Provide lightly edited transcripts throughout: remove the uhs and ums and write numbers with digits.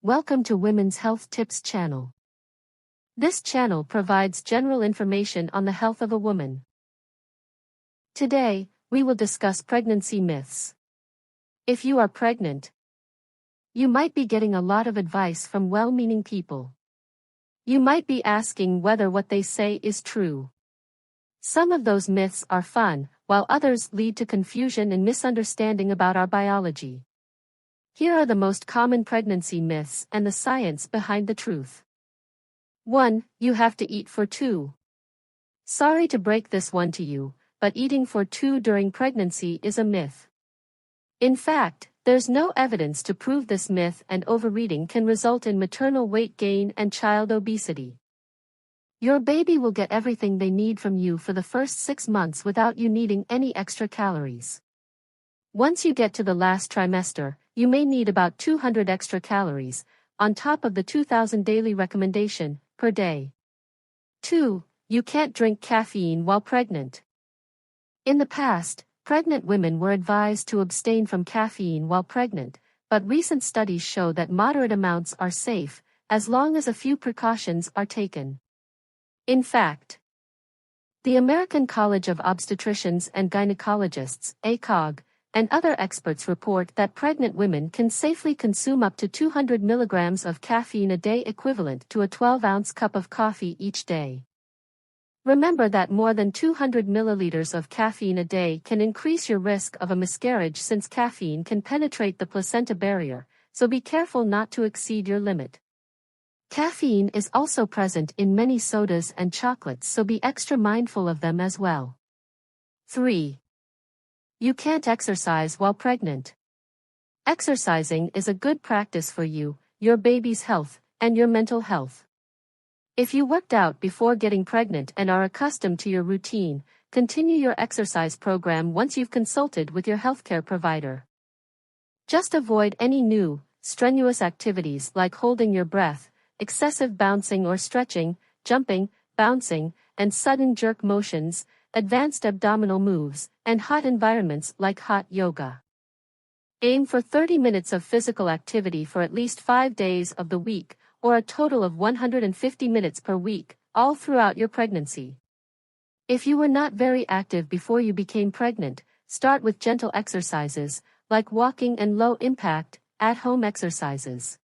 Welcome to Women's Health Tips channel. This channel provides general information on the health of a woman. Today, we will discuss pregnancy myths. If you are pregnant, you might be getting a lot of advice from well-meaning people. You might be asking whether what they say is true. Some of those myths are fun, while others lead to confusion and misunderstanding about our biology. Here are the most common pregnancy myths and the science behind the truth. 1. You have to eat for two. Sorry to break this one to you, but eating for two during pregnancy is a myth. In fact, there's no evidence to prove this myth, and overeating can result in maternal weight gain and child obesity. Your baby will get everything they need from you for the first 6 months without you needing any extra calories. Once you get to the last trimester, you may need about 200 extra calories, on top of the 2,000 daily recommendation, per day. 2. You can't drink caffeine while pregnant. In the past, pregnant women were advised to abstain from caffeine while pregnant, but recent studies show that moderate amounts are safe, as long as a few precautions are taken. In fact, the American College of Obstetricians and Gynecologists, ACOG, and other experts report that pregnant women can safely consume up to 200 milligrams of caffeine a day, equivalent to a 12-ounce cup of coffee each day. Remember that more than 200 milliliters of caffeine a day can increase your risk of a miscarriage, since caffeine can penetrate the placenta barrier, so be careful not to exceed your limit. Caffeine is also present in many sodas and chocolates, so be extra mindful of them as well. 3. You can't exercise while pregnant. Exercising is a good practice for you, your baby's health, and your mental health. If you worked out before getting pregnant and are accustomed to your routine, continue your exercise program once you've consulted with your healthcare provider. Just avoid any new, strenuous activities like holding your breath, excessive bouncing or stretching, jumping, bouncing, and sudden jerk motions, advanced abdominal moves, and hot environments like hot yoga. Aim for 30 minutes of physical activity for at least 5 days of the week, or a total of 150 minutes per week, all throughout your pregnancy. If you were not very active before you became pregnant, start with gentle exercises, like walking, and low-impact, at-home exercises.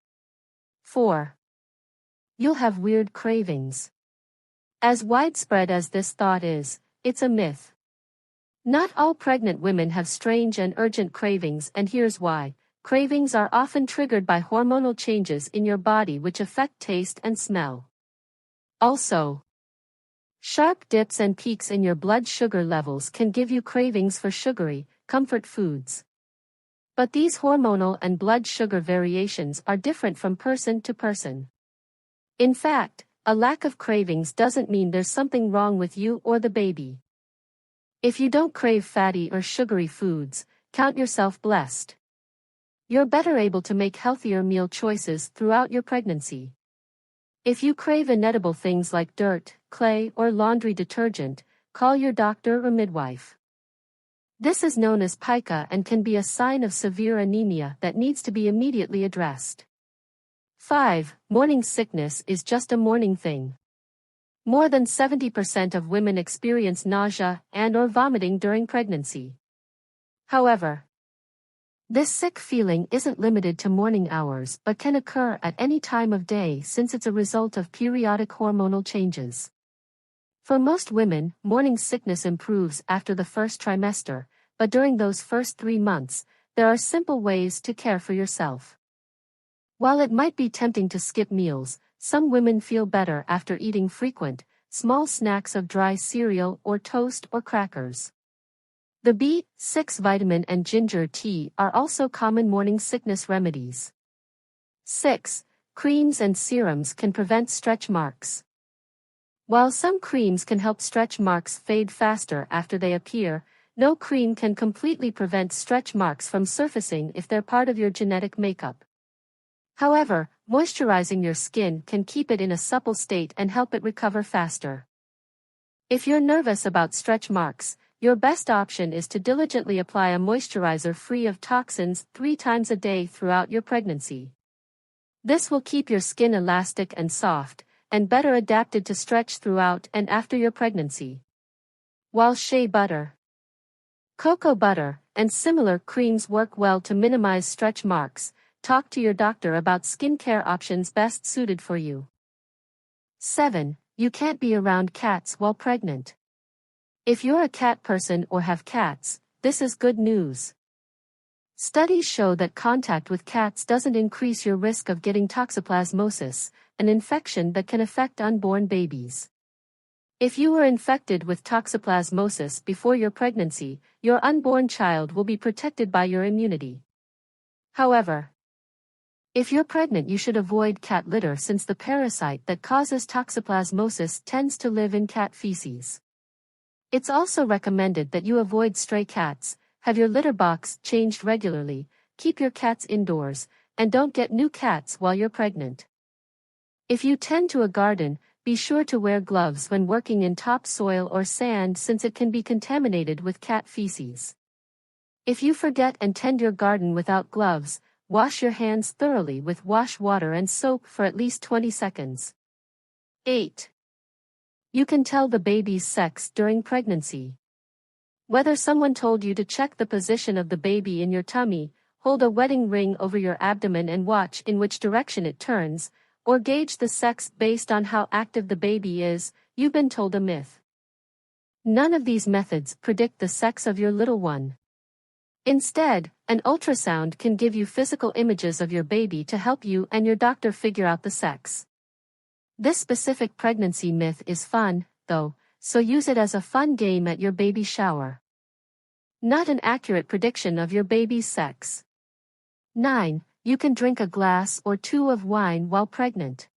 4. You'll have weird cravings. As widespread as this thought is, it's a myth. Not all pregnant women have strange and urgent cravings, and here's why. Cravings are often triggered by hormonal changes in your body which affect taste and smell. Also, sharp dips and peaks in your blood sugar levels can give you cravings for sugary, comfort foods. But these hormonal and blood sugar variations are different from person to person. In fact, a lack of cravings doesn't mean there's something wrong with you or the baby. If you don't crave fatty or sugary foods, count yourself blessed. You're better able to make healthier meal choices throughout your pregnancy. If you crave inedible things like dirt, clay, or laundry detergent, call your doctor or midwife. This is known as pica and can be a sign of severe anemia that needs to be immediately addressed. 5. Morning sickness is just a morning thing. More than 70% of women experience nausea and/or vomiting during pregnancy. However, this sick feeling isn't limited to morning hours but can occur at any time of day, since it's a result of periodic hormonal changes. For most women, morning sickness improves after the first trimester, but during those first 3 months, there are simple ways to care for yourself. While it might be tempting to skip meals, some women feel better after eating frequent, small snacks of dry cereal or toast or crackers. The B6 vitamin and ginger tea are also common morning sickness remedies. 6. Creams and serums can prevent stretch marks. While some creams can help stretch marks fade faster after they appear, no cream can completely prevent stretch marks from surfacing if they're part of your genetic makeup. However, moisturizing your skin can keep it in a supple state and help it recover faster. If you're nervous about stretch marks, your best option is to diligently apply a moisturizer free of toxins 3 times a day throughout your pregnancy. This will keep your skin elastic and soft, and better adapted to stretch throughout and after your pregnancy. While shea butter, cocoa butter, and similar creams work well to minimize stretch marks, talk to your doctor about skincare options best suited for you. 7. You can't be around cats while pregnant. If you're a cat person or have cats, this is good news. Studies show that contact with cats doesn't increase your risk of getting toxoplasmosis, an infection that can affect unborn babies. If you were infected with toxoplasmosis before your pregnancy, your unborn child will be protected by your immunity. However, if you're pregnant, you should avoid cat litter since the parasite that causes toxoplasmosis tends to live in cat feces. It's also recommended that you avoid stray cats, have your litter box changed regularly, keep your cats indoors, and don't get new cats while you're pregnant. If you tend to a garden, be sure to wear gloves when working in topsoil or sand since it can be contaminated with cat feces. If you forget and tend your garden without gloves, wash your hands thoroughly with wash water and soap for at least 20 seconds. 8. You can tell the baby's sex during pregnancy. Whether someone told you to check the position of the baby in your tummy, hold a wedding ring over your abdomen and watch in which direction it turns, or gauge the sex based on how active the baby is, you've been told a myth. None of these methods predict the sex of your little one. Instead, an ultrasound can give you physical images of your baby to help you and your doctor figure out the sex. This specific pregnancy myth is fun, though, so use it as a fun game at your baby shower. Not an accurate prediction of your baby's sex. 9. You can drink a glass or two of wine while pregnant.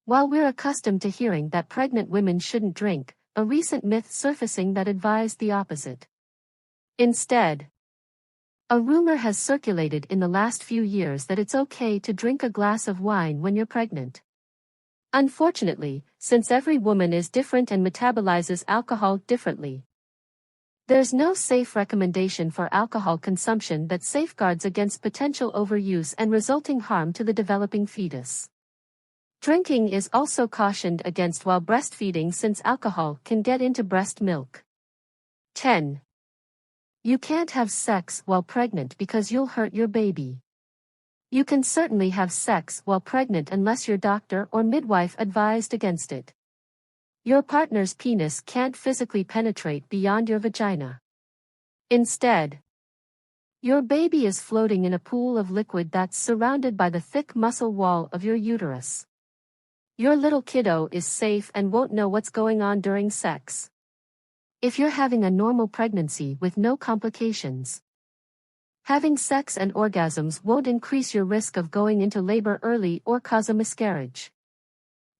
While we're accustomed to hearing that pregnant women shouldn't drink, a recent myth surfacing that advised the opposite. Instead, a rumor has circulated in the last few years that it's okay to drink a glass of wine when you're pregnant. Unfortunately, since every woman is different and metabolizes alcohol differently, there's no safe recommendation for alcohol consumption that safeguards against potential overuse and resulting harm to the developing fetus. Drinking is also cautioned against while breastfeeding since alcohol can get into breast milk. 10. You can't have sex while pregnant because you'll hurt your baby. You can certainly have sex while pregnant unless your doctor or midwife advised against it. Your partner's penis can't physically penetrate beyond your vagina. Instead, your baby is floating in a pool of liquid that's surrounded by the thick muscle wall of your uterus. Your little kiddo is safe and won't know what's going on during sex. If you're having a normal pregnancy with no complications, having sex and orgasms won't increase your risk of going into labor early or cause a miscarriage.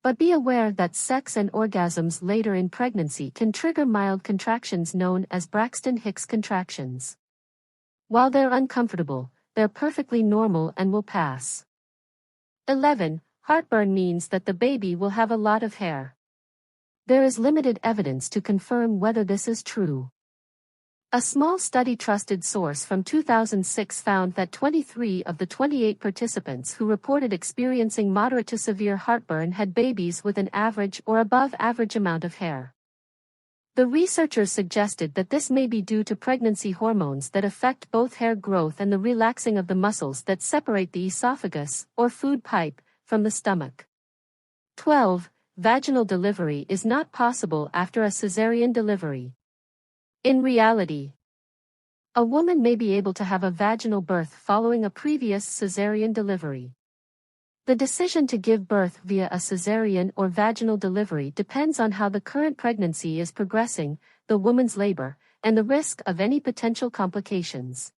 But be aware that sex and orgasms later in pregnancy can trigger mild contractions known as Braxton Hicks contractions. While they're uncomfortable, they're perfectly normal and will pass. 11. Heartburn means that the baby will have a lot of hair. There is limited evidence to confirm whether this is true. A small study trusted source from 2006 found that 23 of the 28 participants who reported experiencing moderate to severe heartburn had babies with an average or above average amount of hair. The researchers suggested that this may be due to pregnancy hormones that affect both hair growth and the relaxing of the muscles that separate the esophagus, or food pipe, from the stomach. 12. Vaginal delivery is not possible after a cesarean delivery. In reality, a woman may be able to have a vaginal birth following a previous cesarean delivery. The decision to give birth via a cesarean or vaginal delivery depends on how the current pregnancy is progressing, the woman's labor, and the risk of any potential complications.